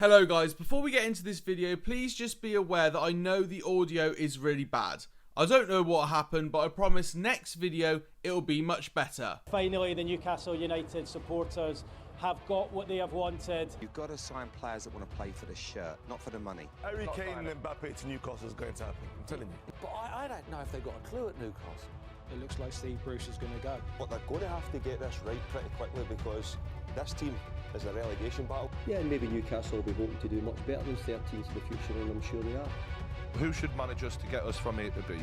Hello guys, before we get into this video, please just be aware that I know the audio is really bad. I don't know what happened, but I promise next video it'll be much better. Finally, the Newcastle United supporters have got what they have wanted. You've got to sign players that want to play for the shirt, not for the money. Harry Kane and Mbappe to Newcastle is going to happen, I'm telling you. But I don't know if they've got a clue at Newcastle. It looks like Steve Bruce is going to go. But they're going to have to get this right pretty quickly because this team is a relegation battle. Yeah, and maybe Newcastle will be hoping to do much better than 13th in the future, and I'm sure they are. Who should manage us to get us from A to B?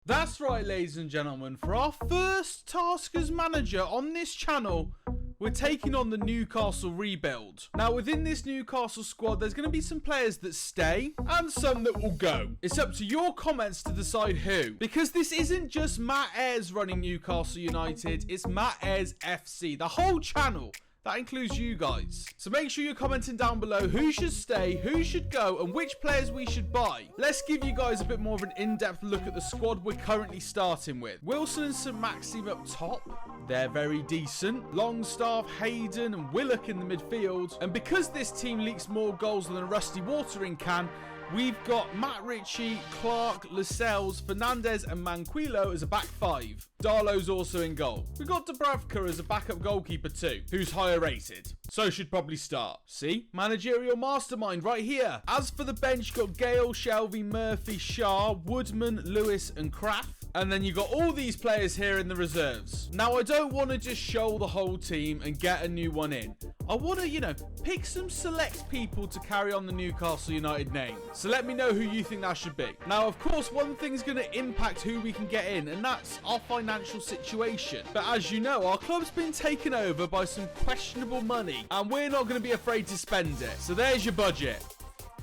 That's right, ladies and gentlemen, for our first task as manager on this channel, we're taking on the Newcastle rebuild. Now, within this Newcastle squad, there's going to be some players that stay and some that will go. It's up to your comments to decide who. Because this isn't just Matt Ayres running Newcastle United, it's Matt Ayres FC, the whole channel. That includes you guys. So make sure you're commenting down below who should stay, who should go, and which players we should buy. Let's give you guys a bit more of an in-depth look at the squad we're currently starting with. Wilson and St Maxime up top. They're very decent. Longstaff, Hayden, and Willock in the midfield. And because this team leaks more goals than a rusty watering can, we've got Matt Ritchie, Clark, Lascelles, Fernandez, and Manquillo as a back five. Darlow's also in goal. We've got Dubravka as a backup goalkeeper too, who's higher rated. So should probably start. See? Managerial mastermind right here. As for the bench, you've got Gale, Shelvey, Murphy, Shah, Woodman, Lewis, and Kraft. And then you got all these players here in the reserves. Now, I don't want to just show the whole team and get a new one in. I want to, pick some select people to carry on the Newcastle United name. So let me know who you think that should be. Now, of course, one thing's going to impact who we can get in, and that's our financial situation. But as you know, our club's been taken over by some questionable money, and we're not going to be afraid to spend it. So there's your budget.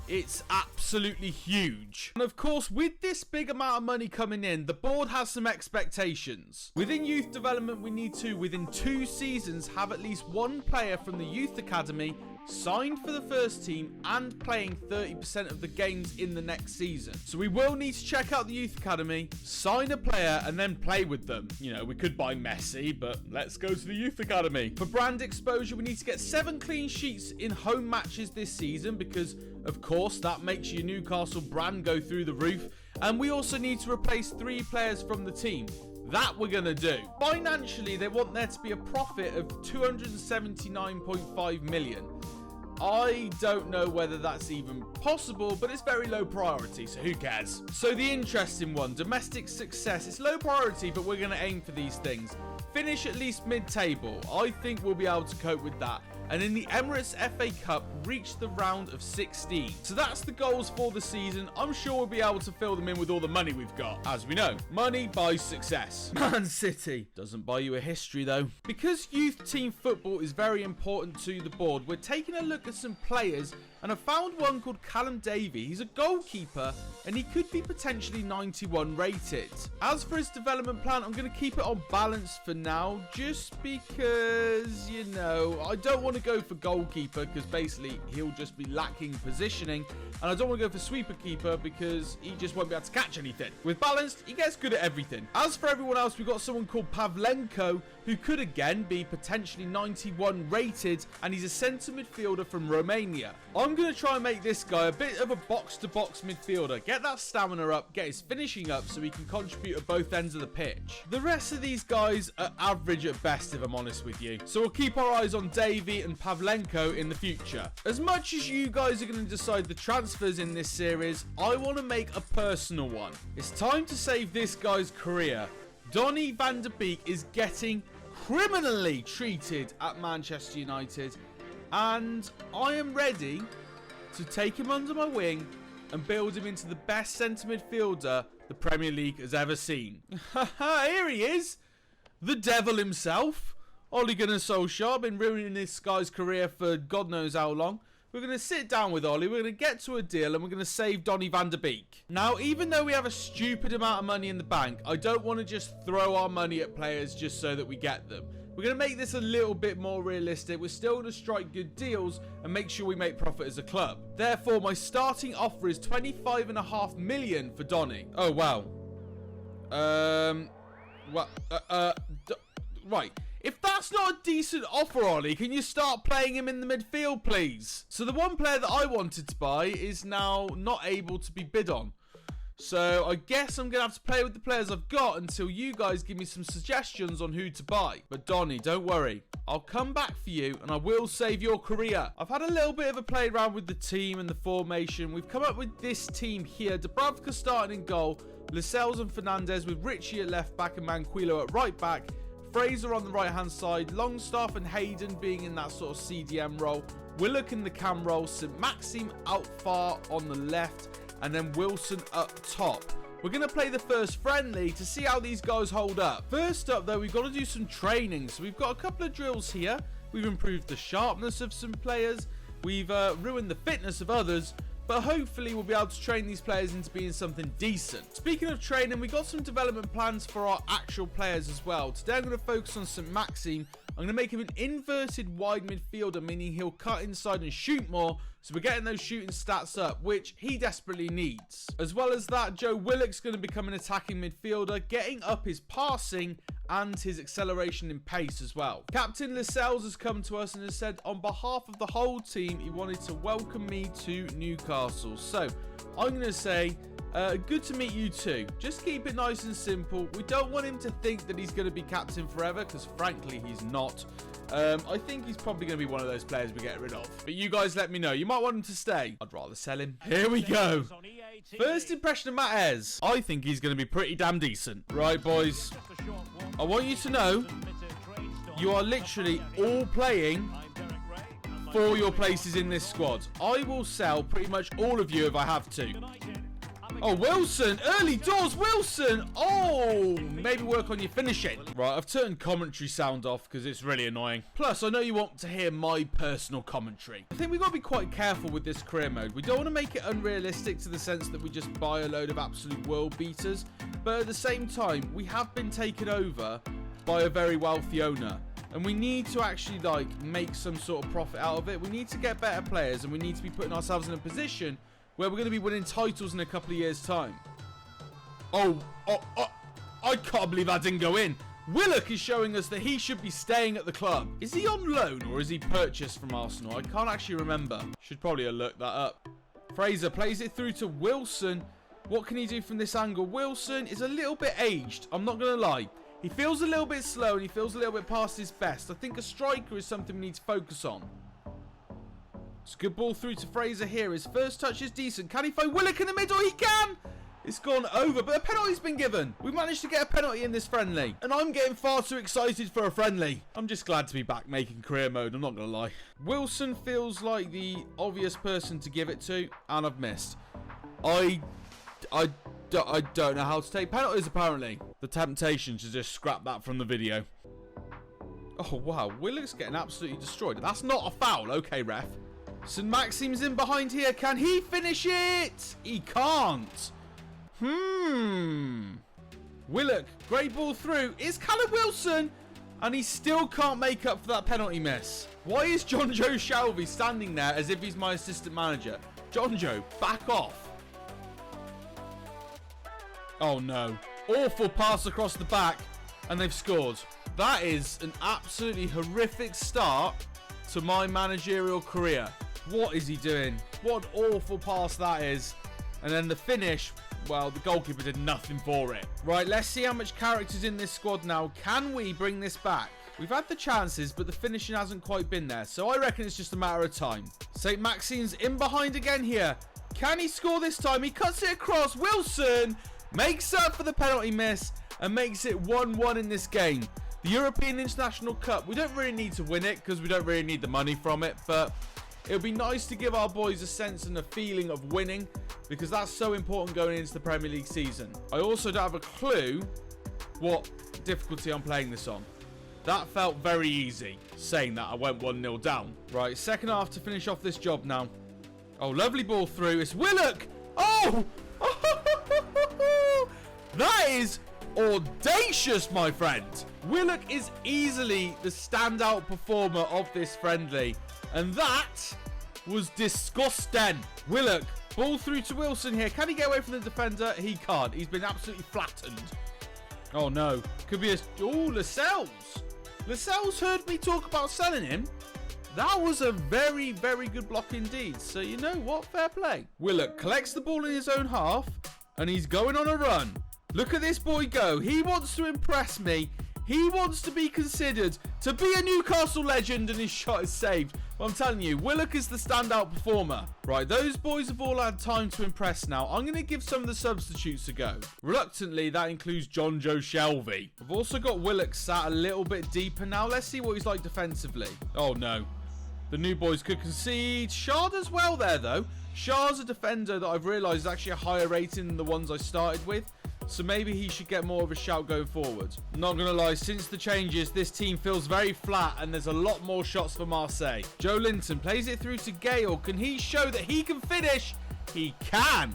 It's absolutely huge. And of course, with this big amount of money coming in, the board has some expectations. Within youth development, we need to, within 2 seasons, have at least one player from the youth academy signed for the first team and playing 30% of the games in the next season. So we will need to check out the youth academy, sign a player, and then play with them. We could buy Messi, but let's go to the youth academy. For brand exposure, we need to get 7 clean sheets in home matches this season because, of course, that makes your Newcastle brand go through the roof. And we also need to replace 3 players from the team. That we're going to do. Financially, they want there to be a profit of 279.5 million. I don't know whether that's even possible, but it's very low priority, so who cares? So the interesting one, domestic success. It's low priority, but we're going to aim for these things. Finish at least mid-table. I think we'll be able to cope with that. And in the Emirates FA Cup, reach the round of 16. So that's the goals for the season. I'm sure we'll be able to fill them in with all the money we've got. As we know, money buys success. Man City doesn't buy you a history though. Because youth team football is very important to the board, we're taking a look at some players, and I found one called Callum Davey. He's a goalkeeper and he could be potentially 91 rated. As for his development plan, I'm going to keep it on balance for now, just because, I don't want to go for goalkeeper because basically he'll just be lacking positioning, and I don't want to go for sweeper keeper because he just won't be able to catch anything. With balanced, he gets good at everything. As for everyone else, we've got someone called Pavlenko who could again be potentially 91 rated, and he's a centre midfielder from Romania. I'm going to try and make this guy a bit of a box-to-box midfielder. Get that stamina up, get his finishing up so he can contribute at both ends of the pitch. The rest of these guys are average at best, if I'm honest with you. So we'll keep our eyes on Davey and Pavlenko in the future. As much as you guys are going to decide the transfers in this series, I want to make a personal one. It's time to save this guy's career. Donny van der Beek is getting criminally treated at Manchester United, and I am ready to take him under my wing and build him into the best centre midfielder the Premier League has ever seen. Here he is, the devil himself. Ole Gunnar Solskjaer, been ruining this guy's career for God knows how long. We're going to sit down with Ollie, we're going to get to a deal, and we're going to save Donny van der Beek. Now, even though we have a stupid amount of money in the bank, I don't want to just throw our money at players just so that we get them. We're going to make this a little bit more realistic. We're still going to strike good deals and make sure we make profit as a club. Therefore, my starting offer is 25.5 million for Donny. Oh, wow. Right. If that's not a decent offer, Ollie, can you start playing him in the midfield, please? So the one player that I wanted to buy is now not able to be bid on. So I guess I'm going to have to play with the players I've got until you guys give me some suggestions on who to buy. But Donny, don't worry. I'll come back for you and I will save your career. I've had a little bit of a play around with the team and the formation. We've come up with this team here. Dubravka starting in goal. Lascelles and Fernandez with Richie at left back and Manquillo at right back. Fraser on the right hand side. Longstaff and Hayden being in that sort of CDM role. Willock in the cam role. St Maxim out far on the left. And then Wilson up top. We're going to play the first friendly to see how these guys hold up. First up, though, we've got to do some training. So we've got a couple of drills here. We've improved the sharpness of some players. We've ruined the fitness of others. But hopefully we'll be able to train these players into being something decent. Speaking of training, we've got some development plans for our actual players as well. Today I'm going to focus on St Maxim. I'm going to make him an inverted wide midfielder, meaning he'll cut inside and shoot more. So we're getting those shooting stats up, which he desperately needs. As well as that, Joe Willock's going to become an attacking midfielder, getting up his passing and his acceleration in pace as well. Captain Lascelles has come to us and has said on behalf of the whole team, he wanted to welcome me to Newcastle. So I'm going to say, good to meet you too. Just keep it nice and simple. We don't want him to think that he's going to be captain forever, because frankly, he's not. I think he's probably going to be one of those players we get rid of. But you guys let me know. You might want him to stay. I'd rather sell him. Here we go. First impression of Matt Ayres. I think he's going to be pretty damn decent. Right, boys. I want you to know you are literally all playing for your places in this squad. I will sell pretty much all of you if I have to. Oh, Wilson. Early doors, Wilson. Oh, maybe work on your finishing. Right, I've turned commentary sound off because it's really annoying. Plus, I know you want to hear my personal commentary. I think we've got to be quite careful with this career mode. We don't want to make it unrealistic to the sense that we just buy a load of absolute world beaters. But at the same time, we have been taken over by a very wealthy owner. And we need to actually, like, make some sort of profit out of it. We need to get better players and we need to be putting ourselves in a position where we're going to be winning titles in a couple of years' time. Oh, I can't believe that didn't go in. Willock is showing us that he should be staying at the club. Is he on loan or is he purchased from Arsenal? I can't actually remember. Should probably have looked that up. Fraser plays it through to Wilson. What can he do from this angle? Wilson is a little bit aged. I'm not going to lie. He feels a little bit slow and he feels a little bit past his best. I think a striker is something we need to focus on. It's a good ball through to Fraser here. His first touch is decent. Can he find Willock in the middle? He can! It's gone over, but a penalty's been given. We managed to get a penalty in this friendly. And I'm getting far too excited for a friendly. I'm just glad to be back making career mode, I'm not going to lie. Wilson feels like the obvious person to give it to, and I've missed. I don't know how to take penalties, apparently. The temptation to just scrap that from the video. Oh, wow. Willock's getting absolutely destroyed. That's not a foul. Okay, ref. St Maxim's in behind here. Can he finish it? He can't. Willock, great ball through. It's Callum Wilson. And he still can't make up for that penalty miss. Why is John Joe Shelby standing there as if he's my assistant manager? John Joe, back off. Oh, no. Awful pass across the back. And they've scored. That is an absolutely horrific start to my managerial career. What is he doing? What an awful pass that is. And then the finish, well, the goalkeeper did nothing for it. Right, let's see how much character's in this squad now. Can we bring this back? We've had the chances, but the finishing hasn't quite been there. So I reckon it's just a matter of time. St. Maxime's in behind again here. Can he score this time? He cuts it across. Wilson makes up for the penalty miss and makes it 1-1 in this game. The European International Cup, we don't really need to win it because we don't really need the money from it, but it would be nice to give our boys a sense and a feeling of winning because that's so important going into the Premier League season. I also don't have a clue what difficulty I'm playing this on. That felt very easy. Saying that, I went 1-0 down. Right, second half to finish off this job now. Oh, lovely ball through. It's Willock. Oh! That is audacious, my friend. Willock is easily the standout performer of this friendly. And that was disgusting. Willock, ball through to Wilson here. Can he get away from the defender? He can't. He's been absolutely flattened. Oh, no. Could be a... Oh, Lascelles. Lascelles heard me talk about selling him. That was a very, very good block indeed. So you know what? Fair play. Willock collects the ball in his own half and he's going on a run. Look at this boy go. He wants to impress me. He wants to be considered to be a Newcastle legend and his shot is saved. But I'm telling you, Willock is the standout performer. Right, those boys have all had time to impress now. I'm going to give some of the substitutes a go. Reluctantly, that includes John Joe Shelvey. I've also got Willock sat a little bit deeper now. Let's see what he's like defensively. Oh, no. The new boys could concede. Shah does well there, though. Shah's a defender that I've realised is actually a higher rating than the ones I started with. So maybe he should get more of a shout going forward. Not going to lie, since the changes, this team feels very flat and there's a lot more shots for Marseille. Joe Linton plays it through to Gale. Can he show that he can finish? He can.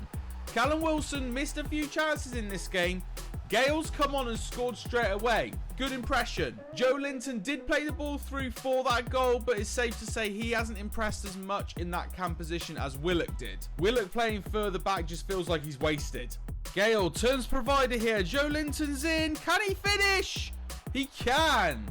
Callum Wilson missed a few chances in this game. Gale's come on and scored straight away. Good impression. Joe Linton did play the ball through for that goal, but it's safe to say he hasn't impressed as much in that cam position as Willock did. Willock playing further back just feels like he's wasted. Gale turns provider here. Joe Linton's in. Can he finish? He can.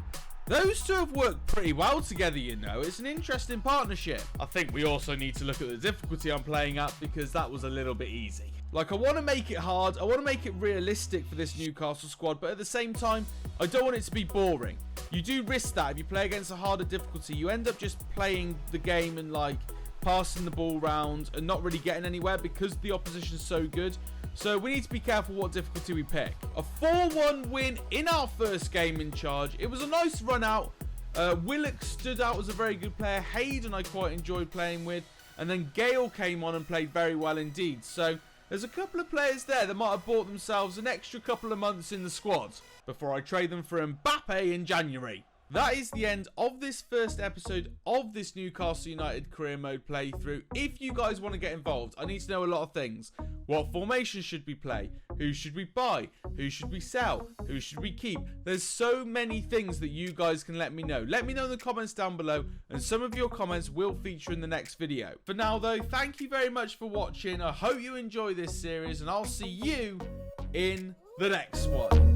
Those two have worked pretty well together, you know. It's an interesting partnership. I think we also need to look at the difficulty I'm playing at because that was a little bit easy. Like, I want to make it hard. I want to make it realistic for this Newcastle squad, but at the same time, I don't want it to be boring. You do risk that if you play against a harder difficulty. You end up just playing the game and, like, passing the ball round and not really getting anywhere because the opposition's so good. So we need to be careful what difficulty we pick. A 4-1 win in our first game in charge. It was a nice run out. Willock stood out as a very good player. Hayden I quite enjoyed playing with. And then Gale came on and played very well indeed. So there's a couple of players there that might have bought themselves an extra couple of months in the squad before I trade them for Mbappe in January. That is the end of this first episode of this Newcastle United career mode playthrough. If you guys want to get involved, I need to know a lot of things. What formation should we play? Who should we buy? Who should we sell? Who should we keep? There's so many things that you guys can let me know. Let me know in the comments down below, and some of your comments will feature in the next video. For now though, thank you very much for watching. I hope you enjoy this series, and I'll see you in the next one.